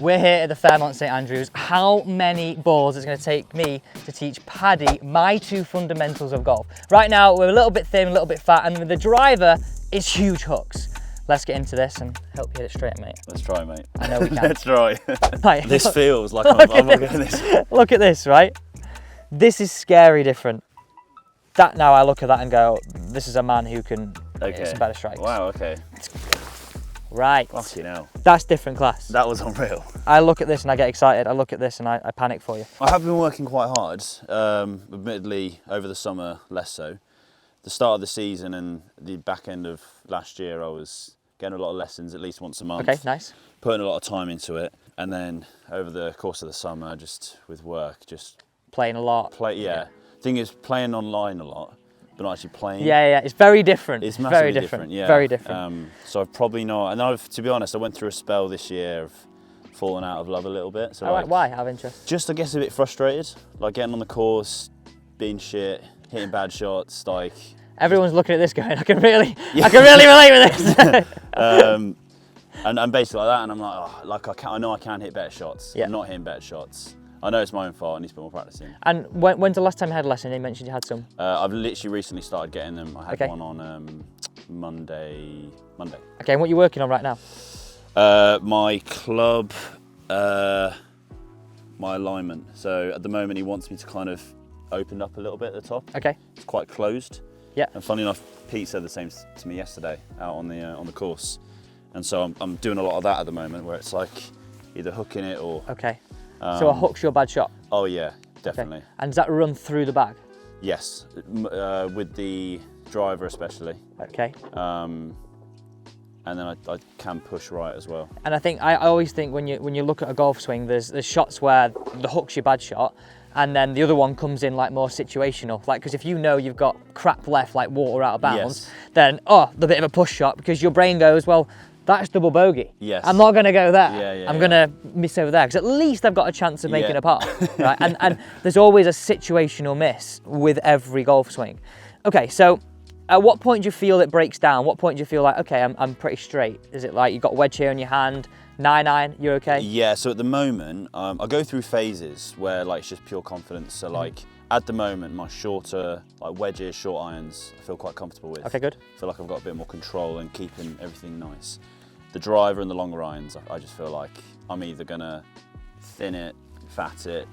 We're here at the Fairmont St Andrews. How many balls is it going to take me to teach Paddy my two fundamentals of golf? Right now, we're a little bit thin, a little bit fat, and the driver is huge hooks. Let's get into this and help you hit it straight, mate. Let's try, mate. I know we can. Let's try. Right. This feels like I'm looking at this. Look at this, right? This is scary different. That now I look at that and go, this is a man who can hit some better strikes. Wow, okay. Right. Fucking hell. That's different class. That was unreal. I look at this and I get excited. I look at this and I panic for you. I have been working quite hard, admittedly over the summer less so. The start of the season and the back end of last year I was getting a lot of lessons at least once a month. Okay, nice. Putting a lot of time into it. And then over the course of the summer, just with work, just... Playing a lot. Yeah. Thing is, playing online a lot, but not actually playing. Yeah, it's very different. It's massively very different. Yeah. Very different. So I've probably not, and to be honest, I went through a spell this year of falling out of love a little bit. So like, why? Out of interest? Just, I guess, a bit frustrated, like getting on the course, being shit, hitting bad shots, like. Everyone's looking at this going, I can really relate with this. And basically like that, and I'm like, oh, like I know I can hit better shots. Yeah. I'm not hitting better shots. I know it's my own fault. I need to put more practice in. And when's the last time you had a lesson? You mentioned you had some. I've literally recently started getting them. I had Okay. one on Monday. Okay, and what are you working on right now? My club, my alignment. So at the moment he wants me to kind of open up a little bit at the top. Okay. It's quite closed. Yeah. And funny enough, Pete said the same to me yesterday out on the course. And so I'm doing a lot of that at the moment where it's like either hooking it or... Okay. So a hook's your bad shot? Oh yeah, definitely. Okay. And does that run through the bag? Yes, with the driver especially. Okay. And then I can push right as well. And I always think when you look at a golf swing, there's shots where the hook's your bad shot, and then the other one comes in like more situational. Like, because if you know you've got crap left, like water out of bounds, then the bit of a push shot, because your brain goes, well, that's double bogey. Yes. I'm not going to go there. Yeah, I'm going to miss over there, because at least I've got a chance of making a par. Right? And there's always a situational miss with every golf swing. Okay, so at what point do you feel it breaks down? What point do you feel like, okay, I'm pretty straight? Is it like you've got a wedge here in your hand, 9-9, you're okay? Yeah, so at the moment, I go through phases where like it's just pure confidence. So like at the moment, my shorter, like wedges, short irons, I feel quite comfortable with. Okay, good. I feel like I've got a bit more control and keeping everything nice. The driver and the longer irons, I just feel like I'm either gonna thin it, fat it,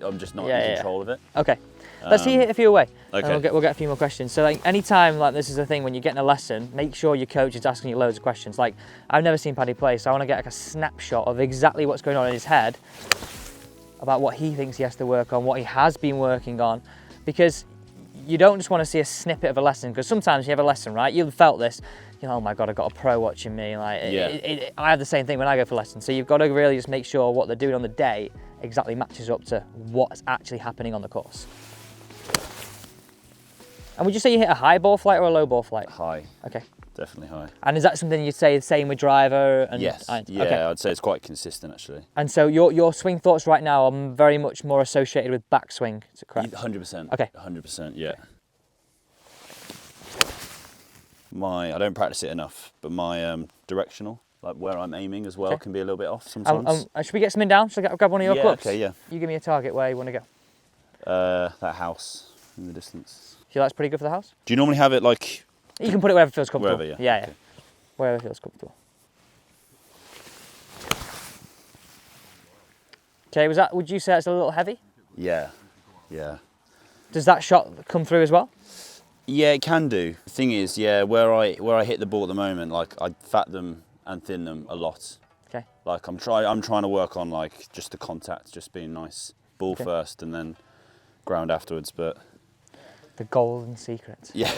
I'm just not in control of it. Okay, let's see a few away. Okay. And we'll get a few more questions. So like anytime like this is a thing, when you're getting a lesson, make sure your coach is asking you loads of questions. Like I've never seen Paddy play, so I want to get like a snapshot of exactly what's going on in his head about what he thinks he has to work on, what he has been working on, because you don't just want to see a snippet of a lesson, because sometimes you have a lesson, right? You've felt this, you know, oh my God, I've got a pro watching me. Like, I have the same thing when I go for lessons. So you've got to really just make sure what they're doing on the day exactly matches up to what's actually happening on the course. And would you say you hit a high ball flight or a low ball flight? High. Okay. Definitely high. And is that something you'd say the same with driver? And yes. Yeah, okay. I'd say it's quite consistent actually. And so your swing thoughts right now are very much more associated with backswing, is it correct? 100%. Okay. 100%, yeah. I don't practice it enough, but my directional, like where I'm aiming as well, can be a little bit off sometimes. Should we get something down? Should I grab one of your clubs? Okay, yeah. You give me a target where you want to go. That house in the distance. Feel that's pretty good for the house? Do you normally have it like... You can put it wherever feels comfortable. Wherever, yeah. Okay. Wherever feels comfortable. Okay, would you say it's a little heavy? Yeah. Does that shot come through as well? Yeah, it can do. The thing is, where I hit the ball at the moment, like I fat them and thin them a lot. Okay. Like I'm trying to work on like just the contact, just being nice. Ball first and then ground afterwards, but... The golden secret. Yeah.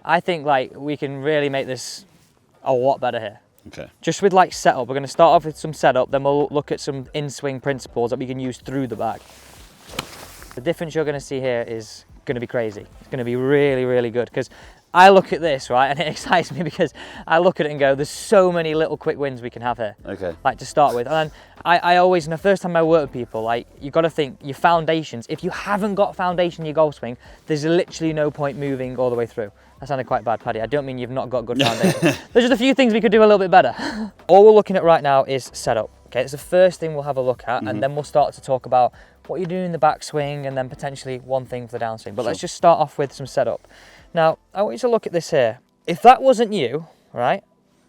I think like we can really make this a lot better here. Okay. Just with like setup, we're going to start off with some setup, then we'll look at some in-swing principles that we can use through the bag. The difference you're going to see here is going to be crazy. It's going to be really, really good, because I look at this, right, and it excites me because I look at it and go, there's so many little quick wins we can have here. Okay. Like to start with. And I always, and the first time I work with people, like you've got to think your foundations. If you haven't got foundation in your golf swing, there's literally no point moving all the way through. That sounded quite bad, Paddy. I don't mean you've not got good foundation. There's just a few things we could do a little bit better. All we're looking at right now is setup. Okay, it's the first thing we'll have a look at, and then we'll start to talk about what you're doing in the backswing, and then potentially one thing for the downswing. But let's just start off with some setup. Now, I want you to look at this here. If that wasn't you, right,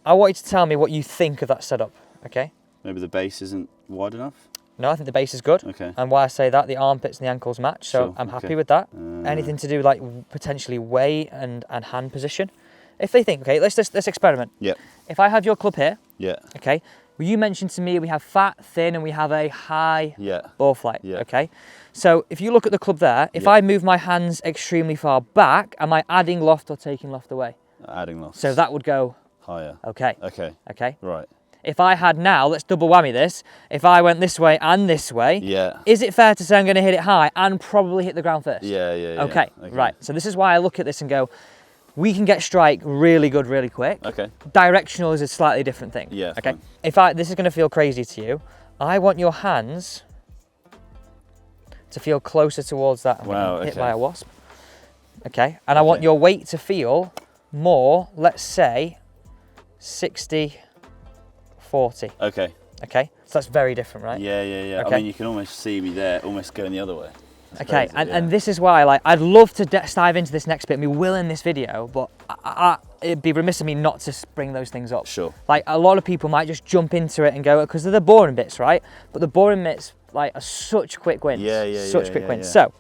I want you to tell me what you think of that setup, okay? Maybe the base isn't wide enough? No, I think the base is good. Okay. And why I say that, the armpits and the ankles match, so Sure, I'm happy okay. with that. Anything to do like potentially weight and hand position. If they think, okay, let's experiment. Yeah. If I have your club here, Yeah. okay, well, you mentioned to me we have fat, thin, and we have a high ball flight, Yeah. okay? So if you look at the club there, if I move my hands extremely far back, am I adding loft or taking loft away? Adding loft. So that would go higher. okay. Okay. Okay. Right. If I had now, let's double whammy this, if I went this way and this way, Yeah. is it fair to say I'm going to hit it high and probably hit the ground first? Yeah. Okay, right. So this is why I look at this and go, we can get strike really good, really quick. Okay. Directional is a slightly different thing. Yeah. Okay. Fine. This is going to feel crazy to you. I want your hands to feel closer towards that. I'm Wow, hit okay. by a wasp. Okay. And I want your weight to feel more, let's say, 60, 40. Okay. Okay. So that's very different, right? Yeah. Okay. I mean, you can almost see me there, almost going the other way. That's Okay, crazy, and this is why, like, I'd love to dive into this next bit, and we will in this video, but it'd be remiss of me not to bring those things up. Sure. Like, a lot of people might just jump into it and go, because they're the boring bits, right? But the boring bits, like, are such quick wins. Such quick wins. So,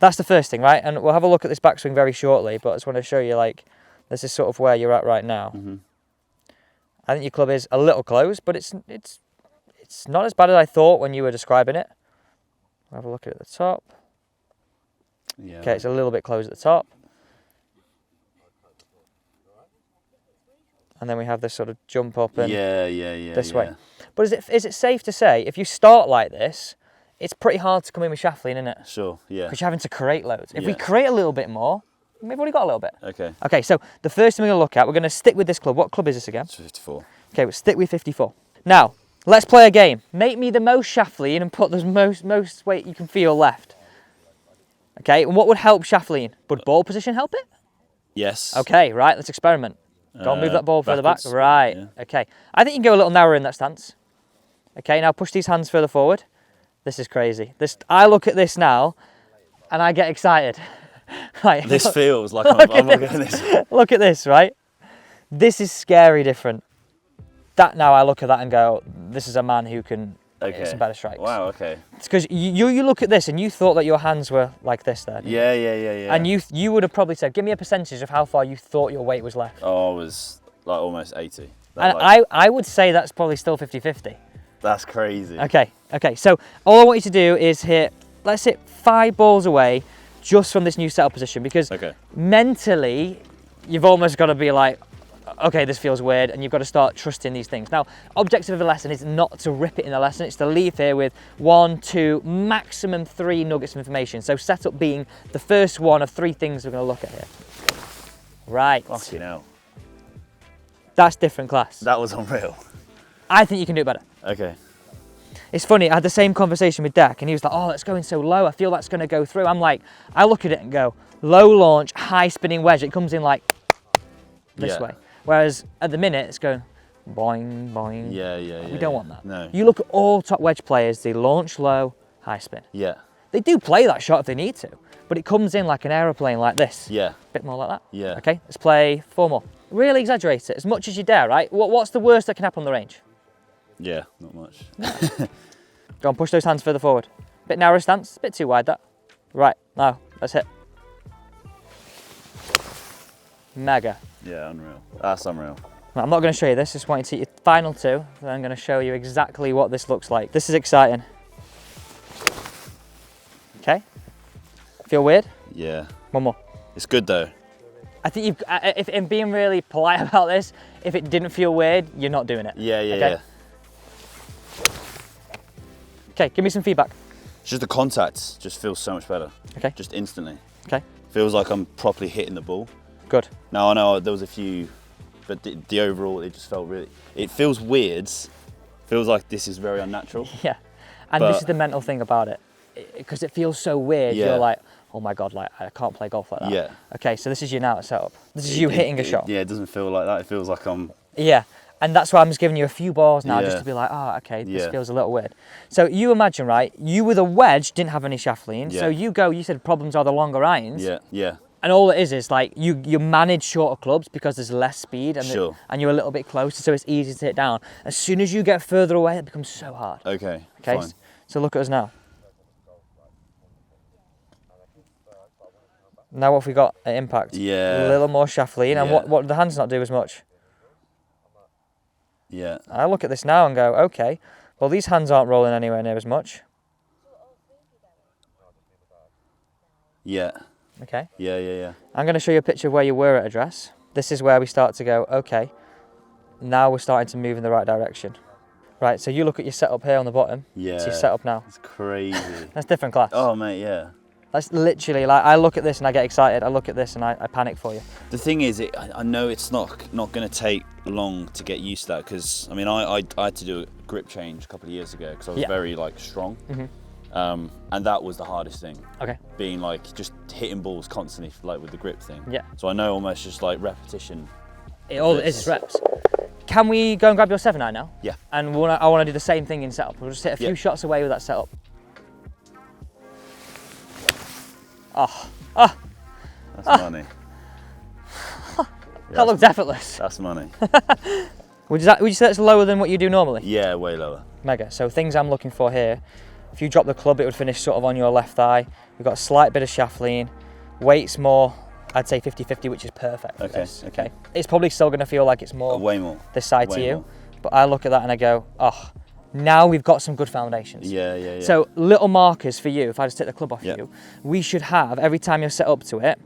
that's the first thing, right? And we'll have a look at this backswing very shortly, but I just want to show you, like, this is sort of where you're at right now. I think your club is a little closed, but it's not as bad as I thought when you were describing it. We'll have a look at it at the top. Yeah. Okay, it's a little bit closed at the top. And then we have this sort of jump up and this way. But is it safe to say, if you start like this, it's pretty hard to come in with shaft lean, isn't it? Sure, yeah. Because you're having to create loads. If we create a little bit more, we've already got a little bit. Okay. Okay, so the first thing we're going to look at, we're going to stick with this club. What club is this again? It's 54. Okay, we'll stick with 54. Now, let's play a game. Make me the most shaft lean and put the most weight you can feel left. Okay, and what would help shaft lean? Would ball position help it? Yes. Okay, right, let's experiment. Go and move that ball further back. Backwards. Right, Yeah. okay. I think you can go a little narrower in that stance. Okay, now push these hands further forward. This is crazy. I look at this now and I get excited. Right. This feels like I'm looking at this. Look at this, right? This is scary different. That now I look at that and go, this is a man who can hit some better strikes. Wow, okay. It's because you look at this and you thought that your hands were like this there. didn't you? Yeah. And you would have probably said, give me a percentage of how far you thought your weight was left. Oh, I was like almost 80. And like, I would say that's probably still 50-50. That's crazy. Okay, so all I want you to do is let's hit 5 balls away just from this new setup position, because mentally you've almost got to be like, okay, this feels weird, and you've got to start trusting these things. Now, objective of the lesson is not to rip it in the lesson, it's to leave here with 1, 2, maximum 3 nuggets of information. So setup being the first one of 3 things we're going to look at here. Right. Fucking hell. That's different class. That was unreal. I think you can do it better. Okay. It's funny, I had the same conversation with Dak, and he was like, oh, that's going so low, I feel that's going to go through. I'm like, I look at it and go, low launch, high spinning wedge, it comes in like this way. Whereas at the minute, it's going boing, boing. Yeah. We don't want that. No. You look at all top wedge players, they launch low, high spin. Yeah. They do play that shot if they need to, but it comes in like an aeroplane like this. Yeah. Bit more like that. Yeah. Okay, let's play 4 more. Really exaggerate it as much as you dare, right? What's the worst that can happen on the range? Yeah, not much. Go on, push those hands further forward. Bit narrow stance, bit too wide that. Right, now, let's hit. Mega. Yeah, unreal. That's unreal. Right, I'm not going to show you this, just want you to hit your final 2, then I'm going to show you exactly what this looks like. This is exciting. Okay? Feel weird? Yeah. 1 more. It's good though. I think if in being really polite about this, if it didn't feel weird, you're not doing it. Yeah. Okay, give me some feedback. Just the contact just feels so much better. Okay. Just instantly. Okay. Feels like I'm properly hitting the ball. Good. Now I know there was a few, but the overall it just felt really. It feels weird. Feels like this is very unnatural. Yeah, and this is the mental thing about it, because it feels so weird. Yeah. You're like, oh my God, like I can't play golf like that. Yeah. Okay, so this is you now at setup. This is you hitting a shot. Yeah, it doesn't feel like that. It feels like I'm... Yeah, and that's why I'm just giving you a few balls now, just Yeah. to be like, oh, okay, this Yeah. feels a little weird. So you imagine, right, you with a wedge didn't have any shaft lean, Yeah. so you said problems are the longer irons. Yeah, yeah. And all it is like you manage shorter clubs because there's less speed and, Sure. and you're a little bit closer, so it's easy to hit down. As soon as you get further away, it becomes so hard. Okay, Okay, fine. so look at us now. Now what have we got at impact? Yeah. A little more shaft lean, and Yeah. what do the hands not do as much? Yeah. I look at this now and go, okay, well these hands aren't rolling anywhere near as much. Yeah. Okay. Yeah, yeah, yeah. I'm going to show you a picture of where you were at address. This is where we start to go, okay, now we're starting to move in the right direction. Right, so you look at your setup here on the bottom. Yeah. It's your setup now. It's crazy. That's different class. Oh, mate, yeah. That's literally, like, I look at this and I get excited. I look at this and I panic for you. The thing is, I know it's not going to take long to get used to that, because, I mean, I had to do a grip change a couple of years ago because I was very, like, strong. And that was the hardest thing. Okay. Being, like, just hitting balls constantly, like, with the grip thing. Yeah. So I know almost just, like, repetition. All it is reps. Can we go and grab your 7-iron now? Yeah. And I want to do the same thing in setup. We'll just hit a few shots away with that setup. That's money. That looked effortless. That's money. Would you say that's lower than what you do normally? Yeah, way lower. Mega. So things I'm looking for here, if you drop the club, it would finish sort of on your left thigh. We've got a slight bit of shaft lean. Weight's more, I'd say 50-50, which is perfect for this. Okay. It's probably still going to feel like it's more Way more. this side Way to you. more. But I look at that and I go, oh, now we've got some good foundations. Yeah, yeah, yeah. So little markers for you, if I just take the club off Yeah. you, we should have, every time you're set up to it,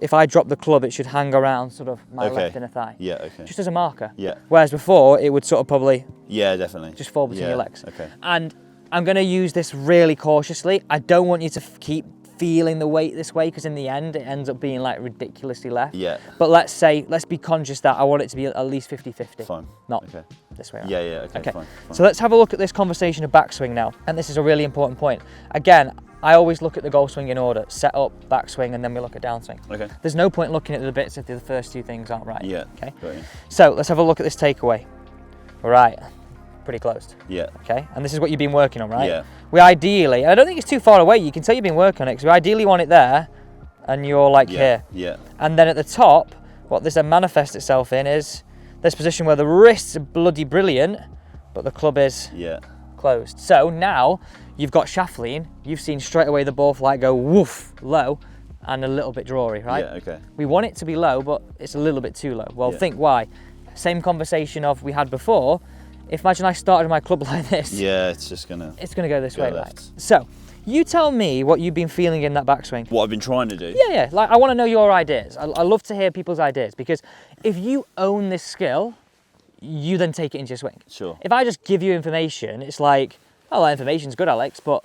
if I drop the club, it should hang around sort of my left inner thigh. Yeah, okay. Just as a marker. Yeah. Whereas before, it would sort of probably Yeah, definitely. just fall between your legs. Okay. And I'm going to use this really cautiously. I don't want you to keep feeling the weight this way, because in the end, it ends up being like ridiculously left. Yeah. But let's be conscious that I want it to be at least 50-50. Fine. Not Okay. this way around. Yeah, yeah, okay, Okay. fine. So let's have a look at this conversation of backswing now. And this is a really important point. Again, I always look at the golf swing in order: set up, backswing, and then we look at downswing. Okay. There's no point looking at the bits if the first two things aren't right. Yeah. Okay. Got you. So let's have a look at this takeaway. All right. Pretty closed. Yeah. Okay. And this is what you've been working on, right? Yeah. We ideally, I don't think it's too far away. You can tell you've been working on it, because we ideally want it there, and you're like Yeah. here. Yeah. And then at the top, what this then manifests itself in is this position where the wrists are bloody brilliant, but the club is Yeah. closed. So now you've got shaft lean. You've seen straight away the ball flight go woof low and a little bit drawy, right? Yeah, okay. We want it to be low, but it's a little bit too low. Well, Yeah. think why. Same conversation of we had before. If imagine I started my club like this, Yeah, it's just gonna... it's going to go this way, left. right? So you tell me what you've been feeling in that backswing. What I've been trying to do? Yeah, like I want to know your ideas. I love to hear people's ideas, because if you own this skill, you then take it into your swing. Sure. If I just give you information, it's like, oh, that information's good, Alex, but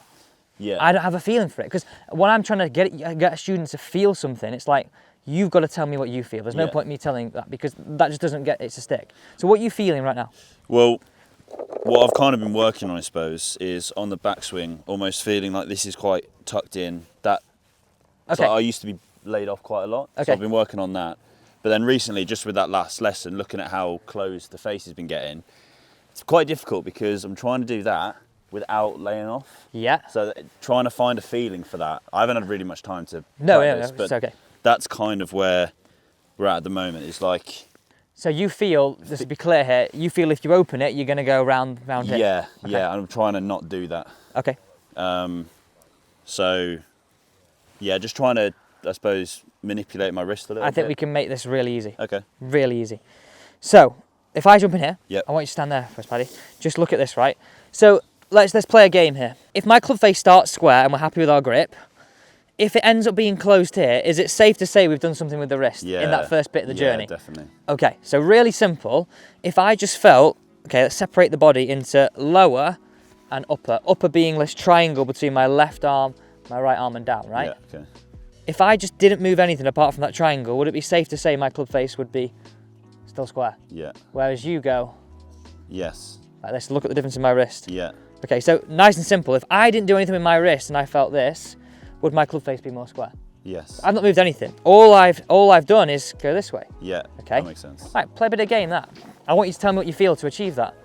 Yeah. I don't have a feeling for it. Because when I'm trying to get a student to feel something, it's like, you've got to tell me what you feel. There's no Yeah. point me telling that, because that just doesn't get it to stick. So what are you feeling right now? Well, what I've kind of been working on, I suppose, is on the backswing, almost feeling like this is quite tucked in. That Okay. so I used to be laid off quite a lot, Okay. so I've been working on that. But then recently, just with that last lesson, looking at how closed the face has been getting, it's quite difficult, because I'm trying to do that without laying off. Yeah. So trying to find a feeling for that. I haven't had really much time to No, practice, no, but it's okay. that's kind of where we're at the moment. It's like, So you feel, just to be clear here, you feel if you open it, you're going to go round here? yeah, Okay. yeah, I'm trying to not do that. Okay. So, yeah, just trying to, I suppose, manipulate my wrist a little bit. I think we can make this really easy. Okay. Really easy. So, if I jump in here, Yep. I want you to stand there first, Paddy. Just look at this, right? So, let's play a game here. If my club face starts square and we're happy with our grip, if it ends up being closed here, is it safe to say we've done something with the wrist in that first bit of the journey? Yeah, definitely. Okay, so really simple. If I just felt, okay, let's separate the body into lower and upper. Upper being this triangle between my left arm, my right arm and down, right? Yeah, okay. If I just didn't move anything apart from that triangle, would it be safe to say my club face would be still square? Yeah. Whereas you go Yes. like this, look at the difference in my wrist. Yeah. Okay, so nice and simple. If I didn't do anything with my wrist and I felt this, would my club face be more square? Yes. I've not moved anything. All I've done is go this way. Yeah. Okay. That makes sense. Right, play a bit of game that. I want you to tell me what you feel to achieve that.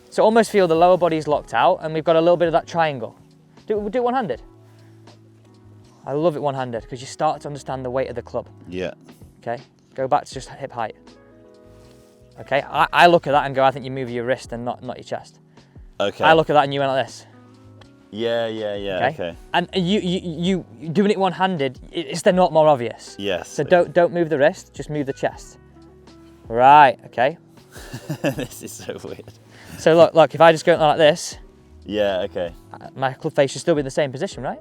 So almost feel the lower body's locked out and we've got a little bit of that triangle. Do it one-handed. I love it one-handed because you start to understand the weight of the club. Yeah. Okay, go back to just hip height. Okay, I look at that and go, I think you move your wrist and not your chest. Okay. I look at that and you went like this. Yeah. Okay. And you doing it one-handed, it's then not more obvious. Yes. So don't move the wrist, just move the chest. Right, okay. This is so weird. So look, if I just go like this, Yeah, okay. my club face should still be in the same position, right?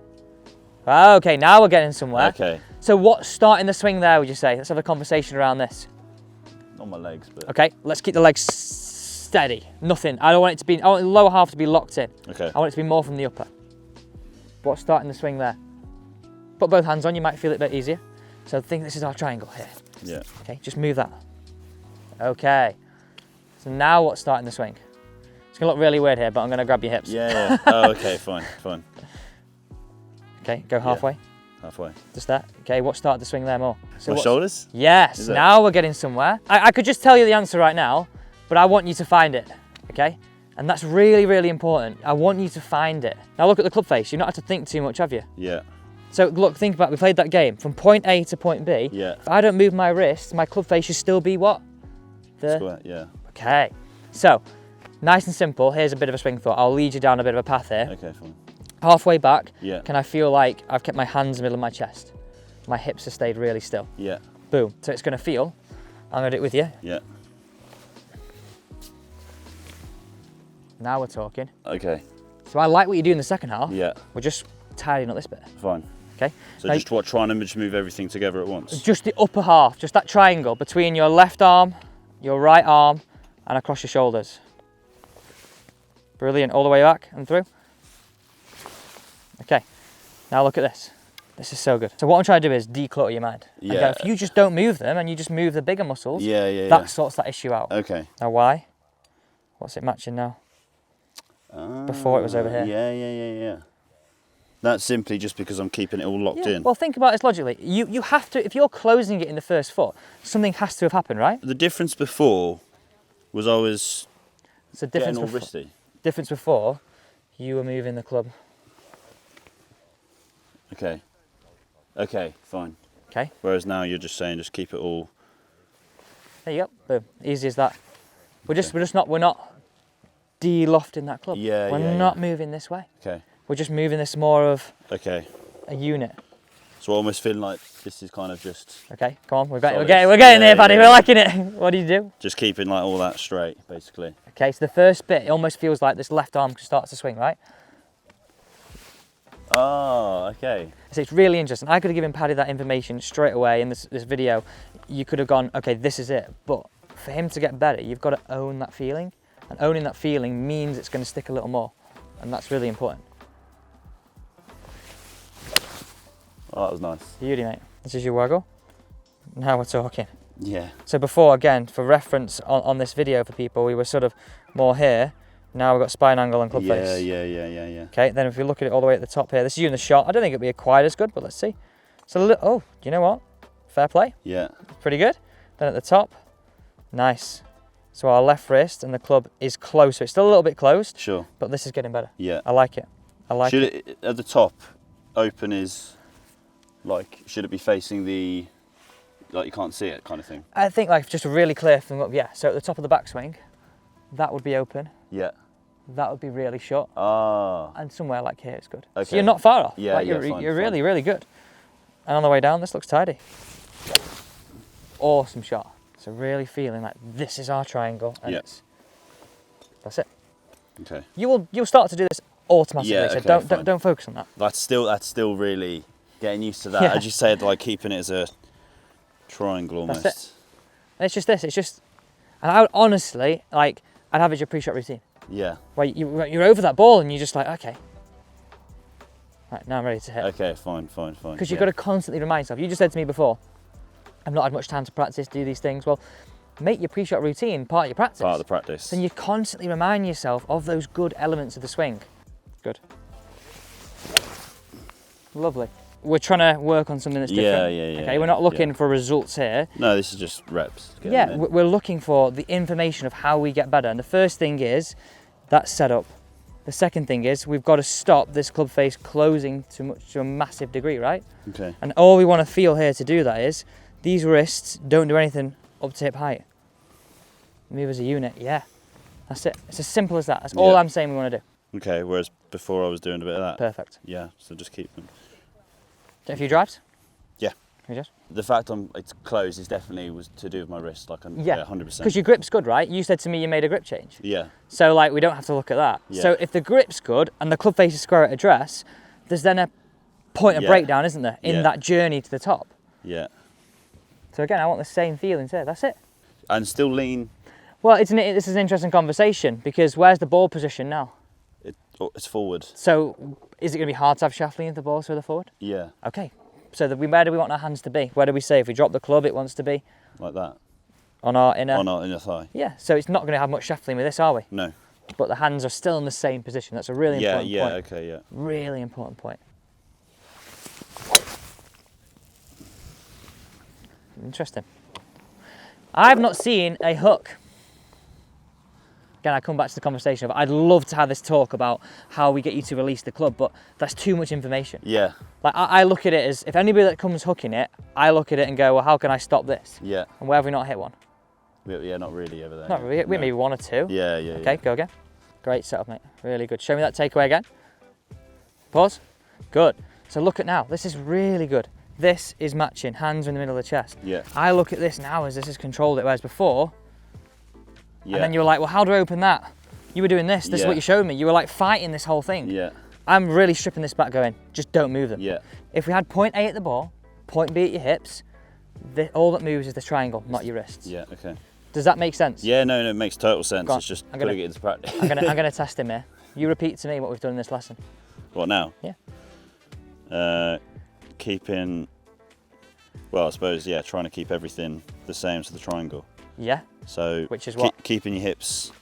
Okay, now we're getting somewhere. Okay. So what's starting the swing there, would you say? Let's have a conversation around this. Not my legs, but... Okay, let's keep the legs steady. Nothing. I want the lower half to be locked in. Okay. I want it to be more from the upper. What's starting the swing there? Put both hands on, you might feel it a bit easier. So I think this is our triangle here. Yeah. Okay, just move that. Okay. So now what's starting the swing? It's gonna look really weird here, but I'm gonna grab your hips. Yeah. Oh, okay, fine. Okay, go halfway. Halfway. Just that. Okay, what started the swing there more? So My shoulders? Yes, now we're getting somewhere. I could just tell you the answer right now, but I want you to find it, okay? And that's really, really important. I want you to find it. Now look at the club face. You've not had to think too much, have you? Yeah. So look, think about, we played that game. From point A to point B, Yeah. if I don't move my wrist, my club face should still be what? Square, yeah. Okay. So, nice and simple. Here's a bit of a swing thought. I'll lead you down a bit of a path here. Okay, fine. Halfway back, Yeah. can I feel like I've kept my hands in the middle of my chest? My hips have stayed really still. Yeah. Boom. So it's going to feel, I'm going to do it with you. Yeah. Now we're talking. Okay. So I like what you do in the second half. Yeah. We're just tidying up this bit. Fine. Okay. So now, just what, trying to just move everything together at once? just the upper half, just that triangle between your left arm, your right arm, and across your shoulders. Brilliant. All the way back and through. Okay. Now look at this. This is so good. So what I'm trying to do is declutter your mind. And Yeah. go, if you just don't move them and you just move the bigger muscles, that sorts that issue out. Okay. Now why? What's it matching now? Before it was over here. Yeah. That's simply just because I'm keeping it all locked in. Well, think about this logically. You have to, if you're closing it in the first foot, something has to have happened, right? The difference before was I was So getting all wristy. difference before, you were moving the club. Okay. Okay, fine. Okay. Whereas now you're just saying just keep it all. There you go. Boom. Easy as that. We're not de-lofting that club. We're not moving this way. Okay. We're just moving this more of Okay. a unit. So I almost feel like this is kind of just Okay, come on, we're Solid. getting there, buddy. Yeah. We're liking it. What do you do? just keeping like all that straight, basically. Okay, so the first bit, it almost feels like this left arm starts to swing, right? Oh, okay. So it's really interesting. I could have given Paddy that information straight away in this video. You could have gone, okay, this is it. But for him to get better, you've got to own that feeling. And owning that feeling means it's going to stick a little more. And that's really important. Oh, that was nice. Beauty, mate. This is your waggle. Now we're talking. Yeah. So before, again, for reference on this video for people, we were sort of more here. Now we've got spine angle and club face. Yeah. Okay, then if you look at it all the way at the top here, this is you in the shot. I don't think it'll be quite as good, but let's see. So, oh, do you know what? Fair play. Yeah. Pretty good. Then at the top, nice. So our left wrist and the club is closer. It's still a little bit closed. Sure. But this is getting better. Yeah. I like it. I like Should it. it at the top open is like should it be facing the like you can't see it kind of thing? I think like just a really clear thing up. Yeah. So at the top of the backswing, that would be open. Yeah. That would be really shut. Ah. And somewhere like here is good. Okay. So you're not far off. Yeah, like yeah, you're fine. really, really good. And on the way down, this looks tidy. Awesome shot. So really feeling like this is our triangle, and that's it. Okay. You'll start to do this automatically. Yeah, so okay, don't focus on that. That's still really getting used to that. Yeah. As you said, like keeping it as a triangle almost. That's it. And it's just this. It's just, and I would honestly like I'd have it as your pre-shot routine. Yeah. Where you're over that ball and you're just like, okay, right, now I'm ready to hit. Okay, fine. Because you've got to constantly remind yourself. You just said to me before, I've not had much time to practice, do these things. Well, make your pre-shot routine part of your practice. Part of the practice. Then you constantly remind yourself of those good elements of the swing. Good. Lovely. we're trying to work on something that's different. Yeah. Okay, we're not looking for results here. No, this is just reps. Yeah, we're looking for the information of how we get better. And the first thing is that setup. The second thing is we've got to stop this club face closing to a massive degree, right? Okay. And all we want to feel here to do that is these wrists don't do anything up to hip height. Move as a unit, yeah. That's it. It's as simple as that. That's all I'm saying we want to do. Okay, whereas before I was doing a bit of that. Perfect. Yeah, so just keep them. Do a few drives? Yeah. You just? The fact it's closed is definitely was to do with my wrist, like 100%. Because your grip's good, right? You said to me you made a grip change. Yeah. So like we don't have to look at that. Yeah. So if the grip's good and the club face is square at address, there's then a point of breakdown, isn't there, in that journey to the top? Yeah. So again, I want the same feelings here. That's it. And still lean. Well, this is an interesting conversation because where's the ball position now? It's forward. So is it going to be hard to have shaft lean if the ball's further forward? Yeah. Okay. So where do we want our hands to be? Where do we say if we drop the club, it wants to be? Like that. On our inner? On our inner thigh. Yeah. So it's not going to have much shaft lean with this, are we? No. But the hands are still in the same position. That's a really important point. Yeah, okay, yeah. Really important point. Interesting. I've not seen a hook. Again, I come back to the conversation of I'd love to have this talk about how we get you to release the club, but that's too much information. Yeah. Like I look at it as if anybody that comes hooking it, I look at it and go, well, how can I stop this? Yeah. And where have we not hit one? Yeah, not really over there. Not really. We maybe one or two. Yeah. Okay, go again. Great setup, mate. Really good. Show me that takeaway again. Pause. Good. So look at now. This is really good. This is matching. Hands are in the middle of the chest. Yeah. I look at this now as this has controlled it, whereas before. Yeah. And then you were like, well, how do I open that? You were doing this. This is what you showed me. You were like fighting this whole thing. Yeah. I'm really stripping this back going, just don't move them. Yeah. If we had point A at the ball, point B at your hips, all that moves is the triangle, not your wrists. Yeah, okay. Does that make sense? Yeah, no, it makes total sense. It's just putting it into practice. I'm gonna test him here. You repeat to me what we've done in this lesson. What now? Yeah. Keeping, well, I suppose, yeah, trying to keep everything the same to the triangle. Yeah. So, which is what? Keeping your hips,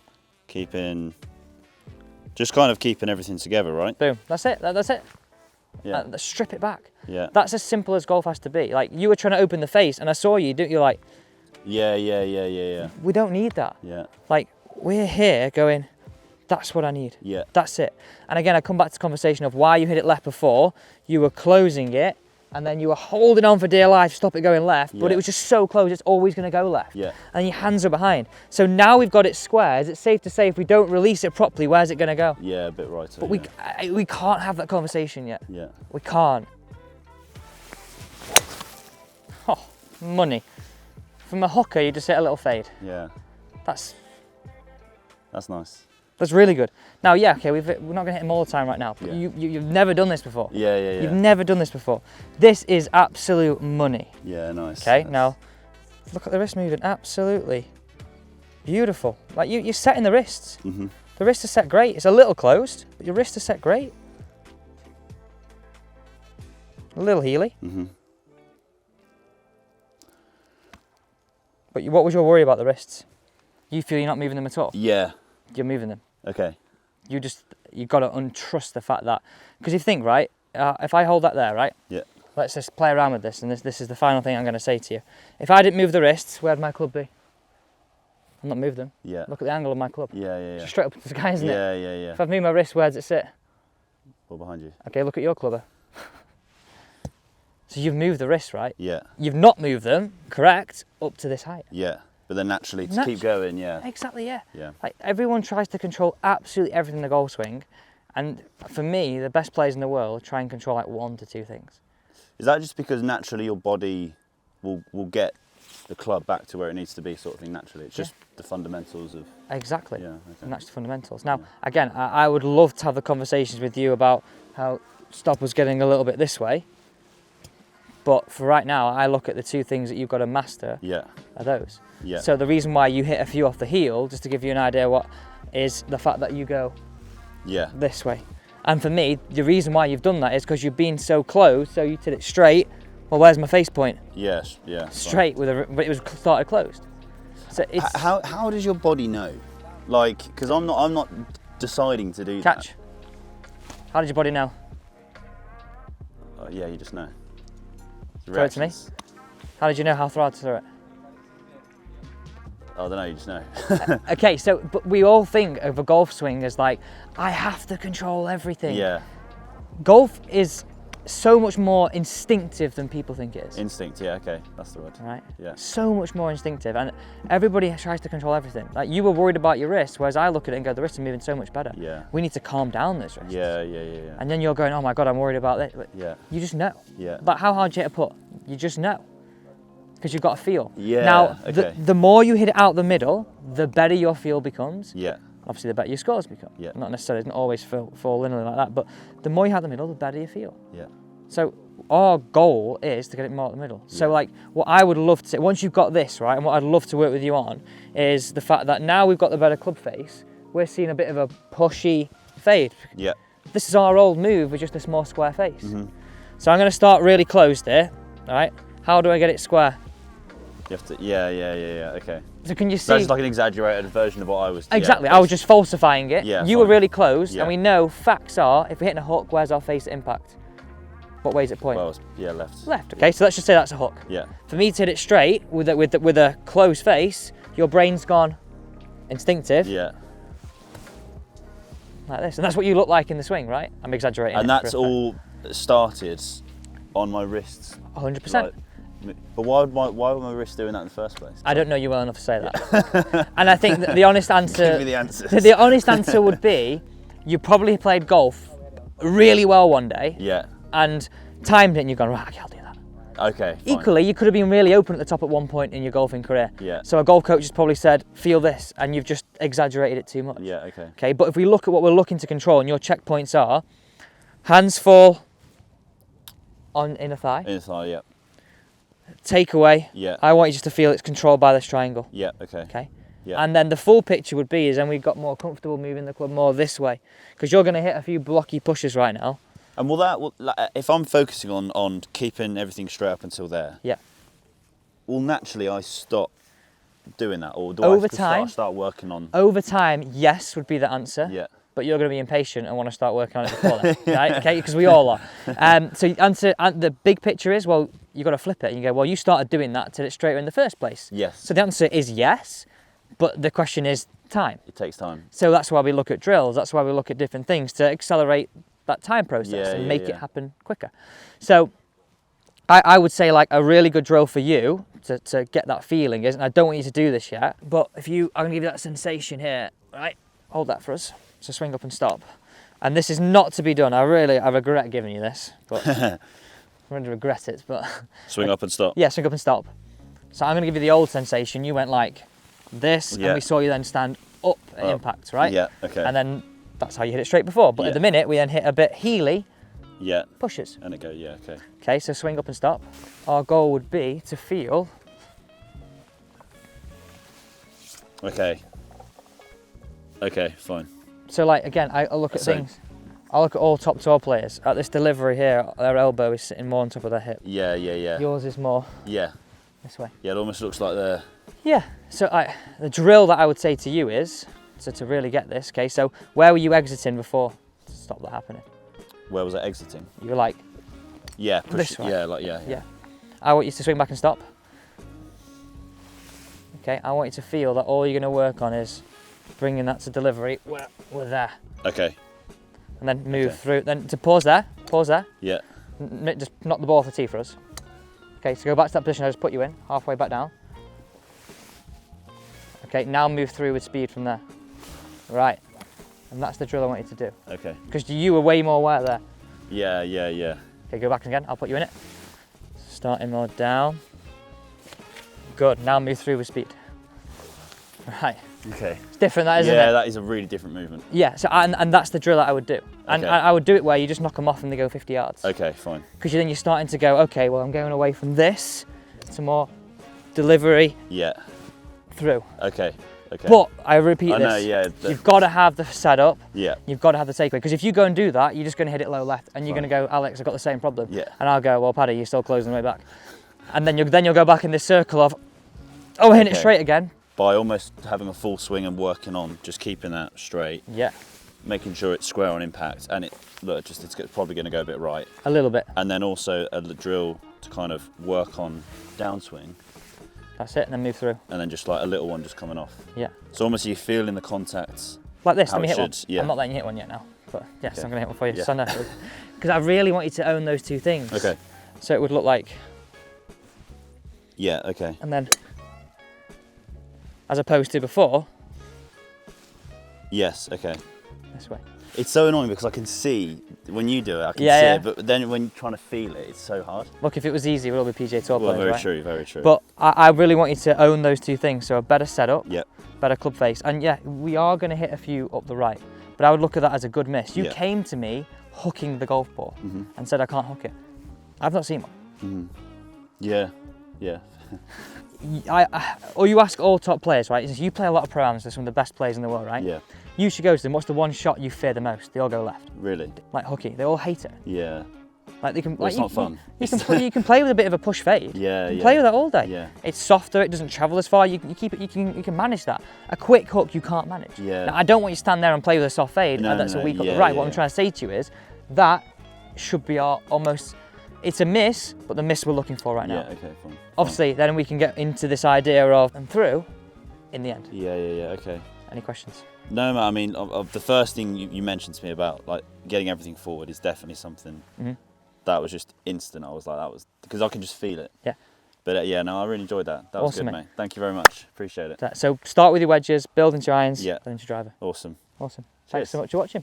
just kind of keeping everything together, right? Boom. That's it. That's it. Yeah. Strip it back. Yeah. That's as simple as golf has to be. Like you were trying to open the face, and I saw you. You're like. Yeah. We don't need that. Yeah. Like we're here going. That's what I need. Yeah. That's it. And again, I come back to the conversation of why you hit it left before. You were closing it, and then you were holding on for dear life to stop it going left, but it was just so close, it's always going to go left. Yeah. And your hands are behind. So now we've got it square. Is it safe to say if we don't release it properly, where's it going to go? Yeah, a bit right. But we can't have that conversation yet. Yeah. We can't. Oh, money. From a hooker, you just hit a little fade. Yeah. That's nice. That's really good. Now, yeah, okay, we're not going to hit him all the time right now, but Yeah. you've never done this before. Yeah. You've never done this before. This is absolute money. Yeah, nice. Okay, now, look at the wrist moving. Absolutely beautiful. Like, you're setting the wrists. Mm-hmm. The wrists are set great. It's a little closed, but your wrists are set great. A little heely. Mm-hmm. But what was your worry about the wrists? You feel you're not moving them at all? Yeah. You're moving them. Okay. You've got to untrust the fact that, because if you think, right, if I hold that there, right? Yeah. Let's just play around with this, and this is the final thing I'm going to say to you. If I didn't move the wrists, where'd my club be? I've not moved them. Yeah. Look at the angle of my club. Yeah. Just straight up to the sky, isn't it? Yeah. If I've moved my wrist, where does it sit? Well, behind you. Okay, look at your clubber. So you've moved the wrists, right? Yeah. You've not moved them, correct, up to this height. Yeah. But then naturally, to keep going, yeah. Exactly, yeah. Yeah. Like everyone tries to control absolutely everything in the golf swing, and for me, the best players in the world try and control like 1 to 2 things. Is that just because naturally your body will get the club back to where it needs to be, sort of thing, naturally? It's just the fundamentals of... Exactly. Yeah, okay. And that's the fundamentals. Now, again, I would love to have the conversations with you about how stop was getting a little bit this way, but for right now, I look at the 2 things that you've got to master are those. Yeah. So the reason why you hit a few off the heel, just to give you an idea what is the fact that you go this way. And for me, the reason why you've done that is because you've been so close, so you did it straight. Well, where's my face point? Yes, yeah. Straight, but it was started closed. So it's... How does your body know? Like, because I'm not deciding to do Catch. How did your body know? But yeah, you just know. Throw it to me. How did you know how hard to throw it? I don't know, you just know. Okay, so but we all think of a golf swing as like, I have to control everything. Yeah. Golf is so much more instinctive than people think it is. Instinct, yeah, okay, that's the word. Right? Yeah. So much more instinctive, and everybody tries to control everything. Like, you were worried about your wrist, whereas I look at it and go, the wrists are moving so much better. Yeah. We need to calm down those wrists. Yeah. And then you're going, oh my God, I'm worried about this. But Yeah. you just know. Yeah. Like, how hard do you hit a putt? You just know. Because you've got a feel. Yeah, Now, okay. the more you hit it out the middle, the better your feel becomes. Yeah. Obviously, the better your scores become. Yeah. Not necessarily, it doesn't always fall linearly like that, but the more you have the middle, the better you feel. Yeah. So our goal is to get it more at the middle. So Yeah. like, what I would love to, once you've got this, right, and what I'd love to work with you on is the fact that now we've got the better club face, we're seeing a bit of a pushy fade. Yeah. This is our old move with just a small square face. Mm-hmm. So I'm going to start really closed here, all right? How do I get it square? You have to, yeah, okay. So can you see? That's like an exaggerated version of what I was. Exactly, yeah, I was just falsifying it. Yeah, you were fine. really close, Yeah. and we know facts are, if we're hitting a hook, where's our face at impact? What way is it point? Well, yeah, left. Left, okay, so let's just say that's a hook. Yeah. For me to hit it straight with a closed face, your brain's gone instinctive, Yeah. like this. And that's what you look like in the swing, right? I'm exaggerating. And it that's for effect. all started on my wrists. 100%. Like, but why would my wrist doing that in the first place? I don't know you well enough to say that. And I think that the honest answer, Give me the answers. the honest answer would be, you probably played golf really well one day, Yeah. and timed it, and you've gone, right, okay, I'll do that. Okay. Fine. Equally, you could have been really open at the top at one point in your golfing career. Yeah. So a golf coach has probably said, feel this, and you've just exaggerated it too much. Yeah. Okay. Okay, but if we look at what we're looking to control, and your checkpoints are, hands fall on inner thigh, Inner thigh. Yeah. takeaway. Yeah. I want you just to feel it's controlled by this triangle. Yeah. Okay. Okay. Yeah. And then the full picture would be is then we've got more comfortable moving the club more this way, because you're going to hit a few blocky pushes right now. And if I'm focusing on keeping everything straight up until there, Yeah. will naturally I stop doing that, or do Over I have to time- start working on? Over time, yes would be the answer. Yeah. But you're going to be impatient and want to start working on it before then, right? Okay, because we all are. So the big picture is, well, you've got to flip it. And you go, well, you started doing that to hit it straighter in the first place. Yes. So the answer is yes, but the question is time. It takes time. So that's why we look at drills. That's why we look at different things to accelerate that time process Yeah, and yeah, make it yeah. happen quicker. So I would say like a really good drill for you to get that feeling is, and I don't want you to do this yet, but I'm going to give you that sensation here, right? Hold that for us. So swing up and stop. And this is not to be done. I regret giving you this, but I'm going to regret it. But Swing up and stop. yeah, swing up and stop. So I'm going to give you the old sensation. You went like this, Yeah. and we saw you then stand up at Up. impact, right? Yeah. Okay. And then that's how you hit it straight before. But Yeah. at the minute, we then hit a bit heely Yeah. pushes. And it go. Yeah. Okay. Okay, so swing up and stop. Our goal would be to feel. Okay. Okay. Fine. So like again, I look at So- things. I look at all top tour players. At this delivery here, their elbow is sitting more on top of their hip. Yeah. Yeah. Yeah. Yours is more Yeah. this way. Yeah. It almost looks like the. Yeah. So the drill that I would say to you is, so to really get this, okay. So where were you exiting before to stop that happening? Where was I exiting? You were like, Yeah. Push. This way. Yeah. Like yeah. yeah. I want you to swing back and stop. Okay. I want you to feel that all you're going to work on is bringing that to delivery. We're there. Okay. And then move Okay. through. Then to pause there. Yeah. Just knock the ball off the tee for us. Okay, so go back to that position I just put you in, halfway back down. Okay, now move through with speed from there. Right, and that's the drill I want you to do. Okay. Because you were way more aware there. Yeah. Yeah. Yeah. Okay, go back again, I'll put you in it. Starting more down. Good, now move through with speed. Right, Okay. it's different that, isn't Yeah. it? That is a really different movement. Yeah, so and that's the drill that I would do. And Okay. I would do it where you just knock them off and they go 50 yards. Okay. Fine. Because then you're starting to go, okay, well I'm going away from this to more delivery Yeah. through. Okay. Okay. But I repeat I this, know. Yeah. you've got to have the setup, Yeah. you've got to have the takeaway. Because if you go and do that, you're just going to hit it low left, and you're Fine. going to go, Alex, I've got the same problem. Yeah. And I'll go, well, Paddy, you're still closing the way back. And then you'll go back in this circle of, oh, we're hitting it Okay. straight again. By almost having a full swing and working on just keeping that straight, Yeah. making sure it's square on impact, and it's probably going to go a bit right. A little bit. And then also a drill to kind of work on downswing. That's it, and then move through. And then just like a little one just coming off. Yeah. So almost you feel in the contacts. Like this, how let me it hit one. should, yeah. I'm not letting you hit one yet now, but yes, Okay. I'm going to hit one for you. Yeah. So no, because I really want you to own those two things. Okay. So it would look like, Yeah, okay. and then, as opposed to before, Yes, okay. this way. It's so annoying because I can see, when you do it, I can Yeah, see yeah. it, but then when you're trying to feel it, it's so hard. Look, if it was easy, we'd all be PGA Tour Well, players, very right? true, very true. But I really want you to own those two things. So a better setup, Yep. better club face. And yeah, we are going to hit a few up the right, but I would look at that as a good miss. You Yeah. came to me hooking the golf ball and said I can't hook it. I've not seen one. Yeah, yeah. Or you ask all top players, right? You play a lot of pro-ams, they're some of the best players in the world, right? Yeah. You should go to them. What's the one shot you fear the most? They all go left. Really? Like hooky, they all hate it. Yeah. Like they can. Well, like, it's not fun. You can play with a bit of a push fade. Yeah, You can yeah. play with that all day. Yeah. It's softer. It doesn't travel as far. You keep it. You can manage that. A quick hook you can't manage. Yeah. Now, I don't want you to stand there and play with a soft fade. No, And that's no, a weak up yeah, the right. yeah, What I'm yeah. trying to say to you is that should be our almost. It's a miss, but the miss we're looking for right now. Yeah, okay, fine. Obviously, then we can get into this idea of and through in the end. Yeah, okay. Any questions? No, man, I mean, of the first thing you mentioned to me about like getting everything forward is definitely something that was just instant. I was like, that was, because I can just feel it. Yeah. But yeah, no, I really enjoyed that. That was Awesome, good, mate. mate. Thank you very much. Appreciate it. So start with your wedges, build into your irons, Yeah. then into your driver. Awesome. Awesome. Thanks so Cheers. much for watching.